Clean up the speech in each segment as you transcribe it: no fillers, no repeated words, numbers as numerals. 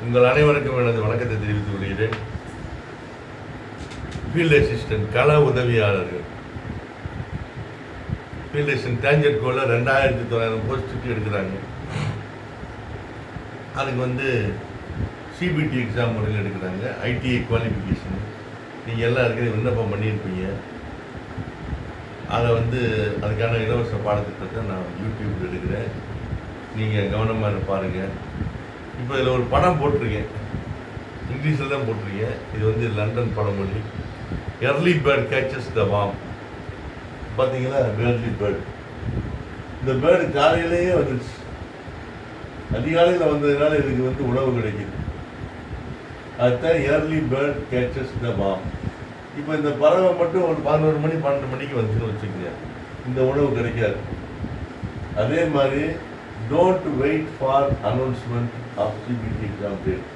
உங்கள் அனைவருக்கும் எனது வணக்கத்தை தெரிவித்துக் கொள்கிறேன். ஃபீல்டு அசிஸ்டன்ட் கள உதவியாளர்கள் ஃபீல்டு அசிஸ்டன்ட் டேஞ்சர் கோல 2900 போஸ்ட்டுக்கு எடுக்கிறாங்க. அதுக்கு சிபிடி எக்ஸாம் முறையில் எடுக்கிறாங்க. ஐடிஐ குவாலிஃபிகேஷன் நீங்கள் எல்லாம் இருக்கிற விண்ணப்பம் பண்ணியிருப்பீங்க. அதை அதுக்கான இலவச பாடத்திட்டத்தை நான் யூடியூப்பில் எடுக்கிறேன். நீங்கள் கவனமாக பாருங்கள். இப்போ இதில் ஒரு படம் போட்டிருக்கேன், இங்கிலீஷில் தான் போட்டிருக்கேன். இது லண்டன் பழமொழி. Early bird catches the worm. பார்த்தீங்களா, எர்லி பேர்ட். இந்த பேர்டு காலையிலேயே வந்துடுச்சு. அதிகாலையில் வந்ததுனால இதுக்கு உணவு கிடைக்குது. அதுதான் early bird catches the worm. இப்போ இந்த பறவை மட்டும் ஒரு 11 மணி 12 மணிக்கு வந்துச்சுன்னு வச்சுக்கோங்க, இந்த உணவு கிடைக்காது. அதே மாதிரி don't wait for announcement of CBT exam date.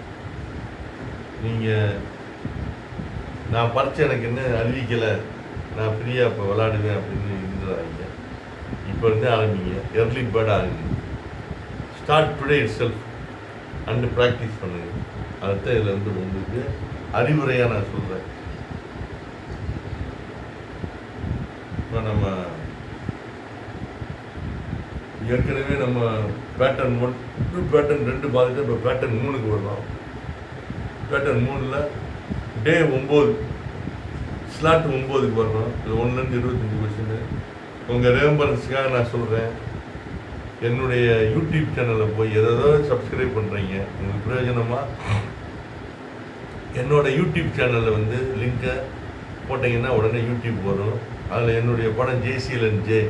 நீங்கள் நான் பரிச்சை எனக்கு என்ன அறிவிக்கலை, நான் ஃப்ரீயாக இப்போ விளாடுவேன் அப்படின்னு இருந்துறாங்க. இப்போ இருந்தே ஆரம்பிங்க, எர்லி பேர்ட் ஆகுங்க. Start today it self and practice பண்ணுங்க. அதுதான் இதில் உங்களுக்கு அறிவுரையாக நான் சொல்கிறேன். இப்போ நம்ம ஏற்கனவே பேட்டர்ன் 1 பேட்டர்ன் 2 பார்த்துட்டு இப்போ பேட்டர்ன் 3க்கு வரலாம். பேட்டர்ன் 3ல் டே 9 ஸ்லாட் 9க்கு வரணும். இது 1லேருந்து 25 கொஸ்டின். உங்கள் ரெம்பரன்ஸுக்காக நான் சொல்கிறேன், என்னுடைய யூடியூப் சேனலில் போய் எதோ சப்ஸ்கிரைப் பண்ணுறீங்க, உங்களுக்கு பிரயோஜனமாக என்னோடய யூடியூப் சேனலில் லிங்கை போட்டிங்கன்னா உடனே யூடியூப் வரும். அதில் என்னுடைய படம் ஜேசிஎல்என்ஜே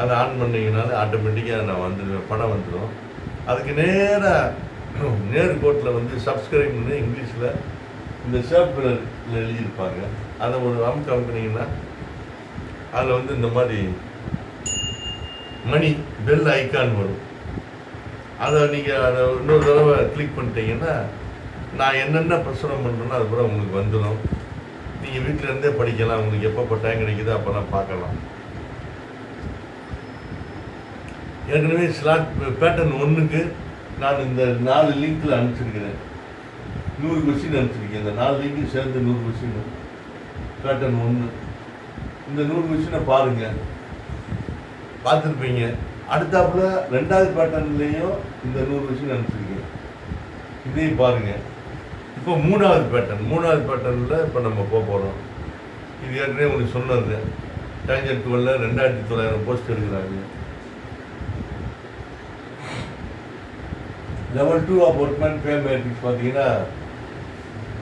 அதை ஆன் பண்ணிங்கனால ஆட்டோமேட்டிக்காக நான் வந்துடுவேன், படம் வந்துடும். அதுக்கு நேர்கோட்டில் சப்ஸ்கிரைப் பண்ணி இங்கிலீஷில் இந்த ஷேப்பில் எழுதியிருப்பாங்க. அதை ஒரு அமுக்கினீங்கன்னா அதில் இந்த மாதிரி மணி பெல் ஐக்கான் வரும். அதை நீங்கள் அதை இன்னொரு தடவை கிளிக் பண்ணிட்டீங்கன்னா நான் என்னென்ன பிரசுரம் பண்ணுறேன்னா அது கூட உங்களுக்கு வந்துடும். நீங்கள் வீட்டில் இருந்தே படிக்கலாம். உங்களுக்கு எப்போ டைம் கிடைக்குதோ அப்போல்லாம் பார்க்கலாம். ஏற்கனவே ஸ்லாட் பேட்டர்ன் 1க்கு நான் இந்த 4 லிங்க்கில் அனுப்பிச்சிருக்கிறேன். 100 கொஸ்டின் அனுப்பிச்சிருக்கேன். இந்த 4 லிங்க்கு சேர்ந்து 100 கொஸ்டின். பேட்டர்ன் 1 இந்த 100 கொஸ்டினை பாருங்கள், பார்த்துருப்பீங்க. அடுத்தாப்புல 2வது பேட்டர்ன்லேயும் இந்த 100 கொஸ்டின் அனுப்பிச்சிருக்கேன், இதையும் பாருங்கள். இப்போ 3வது பேட்டர்னில் இப்போ நம்ம போகிறோம். இது ஏற்கனவே உங்களுக்கு சொன்னது. டேஞ்சர் கோல்ல 2900 போஸ்ட் எடுக்கிறாங்க. Level 2 of workman pay matrix பார்த்தீங்கன்னா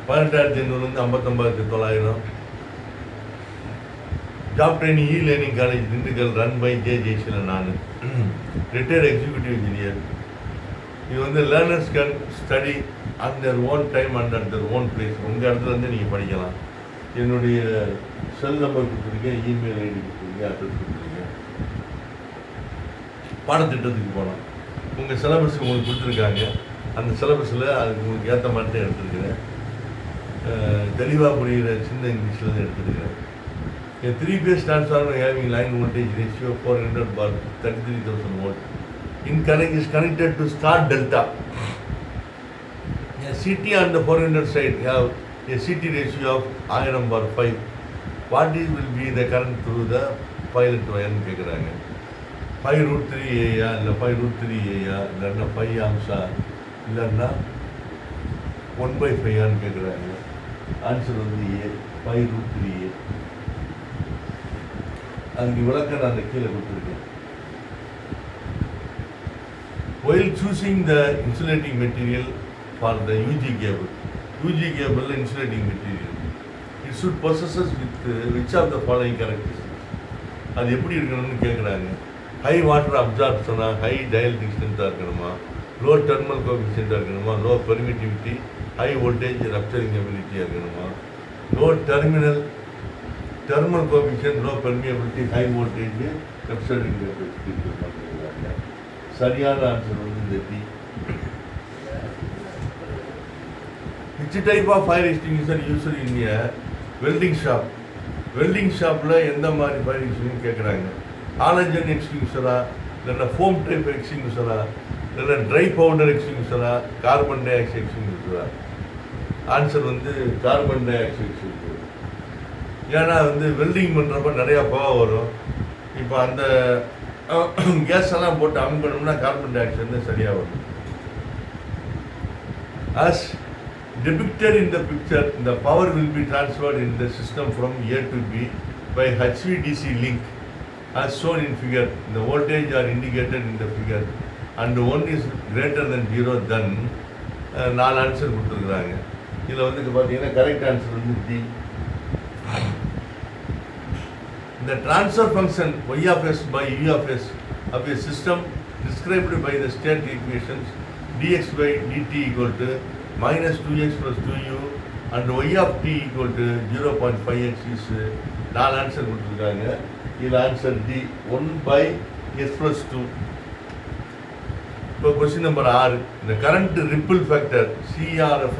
18,800 59,900. Job training learning college Dindigul, run by J Jeyaseelan. நான் ரிட்டையர்டு எக்ஸிக்யூட்டிவ் இன்ஜினியர். இது learners can study at their own time and at their own place. உங்கள் இடத்துல நீங்கள் படிக்கலாம். என்னுடைய செல் நம்பர் கொடுத்துருக்கேன், இமெயில் ஐடி கொடுத்துருக்கேன், அட்ரஸ் கொடுத்துருக்கேன். பாடத்திட்டத்துக்கு போகலாம். உங்கள் சிலபஸ் உங்களுக்கு கொடுத்துருக்காங்க. அந்த சிலபஸில் அதுக்கு உங்களுக்கு ஏற்ற மாதிரி தான் எடுத்துருக்கிறேன். தெளிவாக புரிகிற சின்ன இங்கிலீஷில் தான் எடுத்துருக்கிறேன். 3 phase transformer having line voltage ratio 400/33,000 volt is connected to star delta. A CT on the 400 side have a CT ratio of 1000/5. What will be the current through the pilot wire கேட்குறாங்க. 5√3A இல்லை 5√3A இல்லைன்னா 5 amps இல்லைன்னா 1/5 கேட்குறாங்க. Answer A, 5√3A. அதுக்கு விளக்க நான் அந்த கீழே கொடுத்துருக்கேன். While choosing the insulating material for the UG cable insulating material, it should possess with which of the following characteristics? அது எப்படி இருக்கணும்னு கேட்குறாங்க. ஹை வாட்டர் அப்சார்ப்ஷனா, ஹை டயலக்ட்ரிக் ஸ்ட்ரென்த்தாக இருக்கணுமா, லோ டெர்மல் கோஎஃபிஷியன்ட்டாக இருக்கணுமா, லோ பெர்மிட்டிவிட்டி, ஹை வோல்டேஜ் ரப்சரிங் எபிலிட்டியாக இருக்கணுமா, low thermal coefficient, low permeability, high voltage, rupturing capacity. சரியான answer இந்த D. Which type of fire extinguisher used in a welding shop? Welding ஷாப்பில் எந்த மாதிரி fire extinguisher கேட்குறாங்க. Halogen எக்ஸ்டிங்யூஷரா இல்லைன்னா ஃபோம் டைப் எக்ஸ்டிங்யூஷரா இல்லை ட்ரை பவுடர் எக்ஸ்டிங்யூஷனா கார்பன் டை ஆக்சைடு எக்ஸ்டிங்யூஷனா? ஆன்சர் வந்து கார்பன் டை ஆக்சைடு எக்ஸ்டிங்யூஷன். ஏன்னா வந்து வெல்டிங் பண்ணுறப்ப நிறையா புகை வரும். இப்போ அந்த கேஸ் எல்லாம் போட்டு அமுக் பண்ணோம்னா கார்பன் டை ஆக்சைடு வந்து சரியாக வரும். As depicted in the picture, the power will be transferred in the system from A to B by HVDC link as shown in figure. The voltage are indicated in the figure and one is greater than 0, then 4 answer கொடுத்துருக்குறாங்க. இதில் வந்து பார்த்தீங்கன்னா correct answer வந்து D. The transfer function y of s by u of s of a system described by the state equations dx by dt equal to minus 2x plus 2u and y of t equal to 0.5x is 4 answer கொடுத்துருக்காங்க. இதில் answer D 1 by s plus 2. இப்போ question number 6. The current ripple factor CRF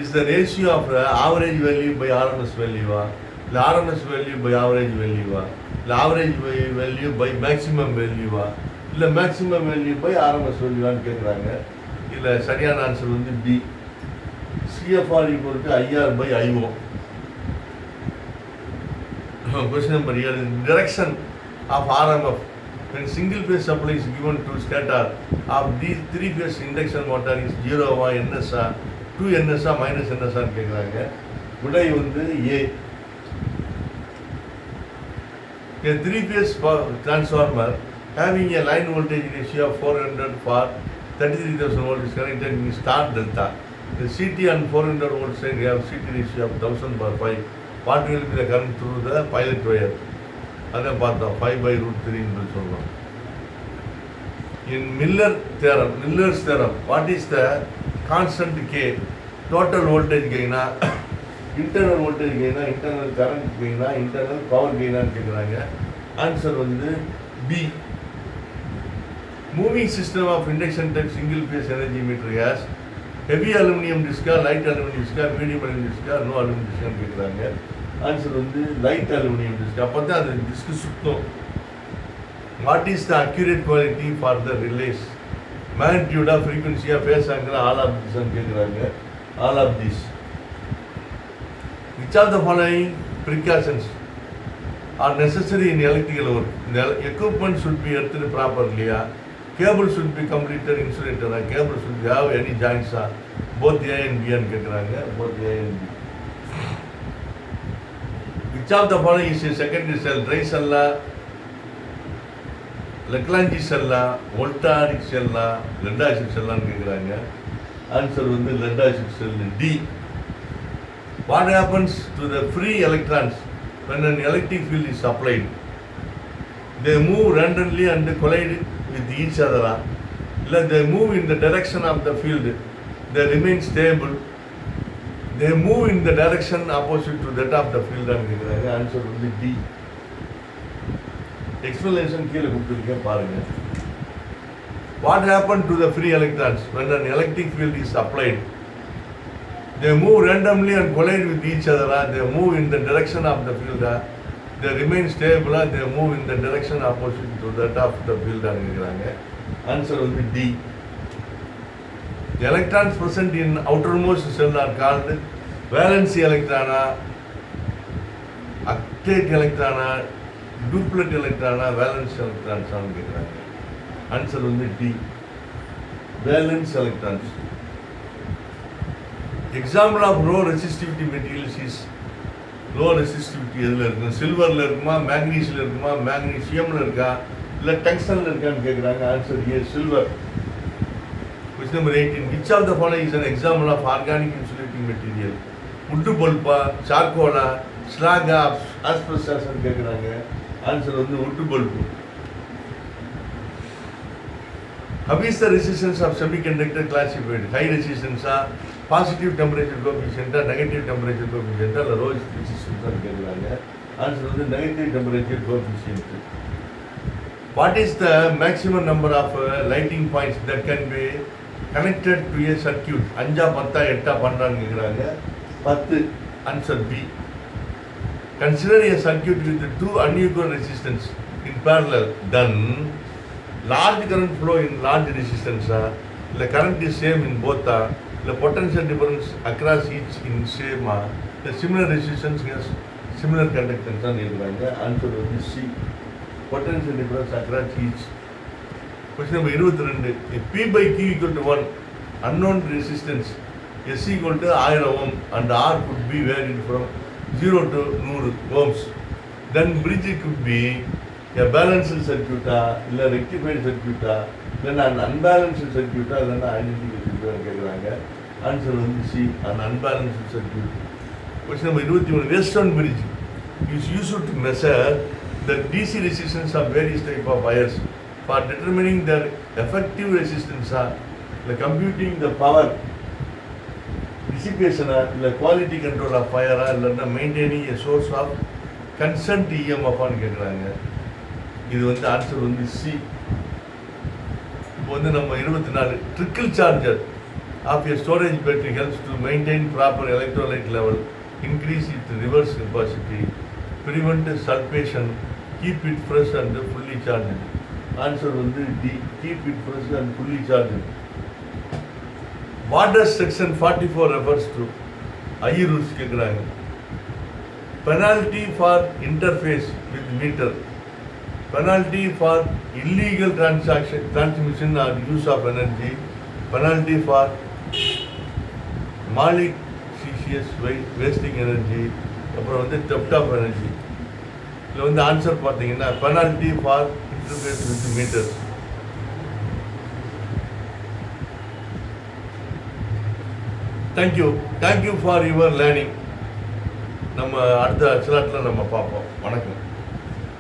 is the ratio of the average value by RMS value, இல்லை RMS value by average value, இல்லை average value by maximum value, இல்லை maximum value by RMS value கேட்குறாங்க. இதில் சரியான answer வந்து B. CFR equal to IR by IO. Question number 7. Direction of RMF when single phase supply is given to stator of these 3 phase induction motor is 0 NS 2 NS minus NS கேட்குறாங்க. விடை வந்து A. A 3 phase transformer having a line voltage ratio of 400 for 33,000 volt is connected in star delta. The CT and 400 volt side have CT ratio of 1000 per 5. What will be the current through the pilot wire? அதை பார்த்தோம் 5/√3 என்று சொல்லலாம். In Miller's theorem, what is the constant K? Total voltage gain, internal voltage gain, internal current gain, internal power gain கேட்குறாங்க. Answer வந்து B. Moving system of induction type single phase energy meter has heavy aluminum disc, light aluminum disc, medium aluminum disc, no aluminum disc கேட்குறாங்க. Answer வந்து light aluminium disc. அப்போ தான் அந்த disc சுத்தம். What is the accurate quality for the relays? மேக்னிடியூடா, ஃப்ரீக்வன்சியா, phase angle, all of this கேட்குறாங்க. All of this. Which of the following precautions are necessary in electrical work? The equipment should be earthed properly. Cable should be completed insulated. Cable should have any joints. Both A and B கேட்குறாங்க. Both A and B. Which of the following is a secondary cell? Dry cell, Leclanche cell, voltaic cell, lead acid cell கேட்குறாங்க. Answer வந்து lead acid cell D. What happens to the free electrons when an electric field is applied? They move randomly and collide with each other. They move in the direction of the field. They remain stable. They move in the direction opposite to that of the field. Answer will be D. Explanation கீழே கொடுத்துருக்கேன் பாருங்க. What happened to the free electrons when an electric field is applied? They move randomly and collide with each other. They move in the direction of the field. They remain stable. They move in the direction opposite to that of the field. Answer will be D. The electrons present in outermost cell are called valency electrona, octet electrona, duplet electrona, valence electrons. Answer will be D. Valence electrons. Example of low resistivity materials is low resistivity எதில் இருக்குங்க? சில்வரில் இருக்குமா, மேக்னீஷியில் இருக்குமா, மேக்னீஷியமில் இருக்கா, இல்லை டங்ஸ்டனில் இருக்கான்னு கேட்குறாங்க. Answer A, silver. Question number 18. Which of the following is an example of organic insulating material? Wood pulpa, charcoal, slag, asbestos கேட்குறாங்க. ஆன்சர் வந்து wood pulp. How is the resistance of semiconductor classified? High resistance, positive temperature coefficient, negative temperature coefficient, or low resistance கேட்குறாங்க. Answer வந்து negative temperature coefficient. What is the maximum number of lighting points that can be connected to a circuit? 5, 10, 8, 12 கேட்குறாங்க. 10. Answer B. Consider a circuit with 2 unequal resistance in parallel. Then large current flow in large resistance, the current is same in both, the potential difference across each in same, the similar resistance has similar conductance. Answer will be C. Potential difference across each. Question number 22. If P by Q equal to 1, unknown resistance S equal to 1000 ohm and R could be varied from 0 to 100 ohms. Then bridge could be a balanced circuit, a rectified circuit, then an unbalanced circuit, then an identical circuit. Answer will be C, an unbalanced circuit. Question number 21. Western bridge is used to measure the DC resistance of various type of wires. For determining their effective resistance, the computing the power dissipation, the quality control of fire, maintaining a source of constant EMF on கேட்குறாங்க. இது வந்து answer வந்து C. இப்போ வந்து நம்ம 24 trickle charger of a storage battery helps to maintain proper electrolyte level, increase its reverse capacity, prevent sulfation, keep it fresh and fully charged. Answer வந்து D, keep it fresh and fully charged. What does section 44 refers to? I rules கேட்குறாங்க. Penalty for interface with meter, penalty for illegal transmission or use of energy, penalty for malicious wasting energy, அப்புறம் வந்து theft of energy. இதில் வந்து answer பார்த்தீங்கன்னா penalty for interface with meters. Thank you for your learning. நம்ம அடுத்த ஸ்லாட்டில் நம்ம பார்ப்போம். வணக்கம்.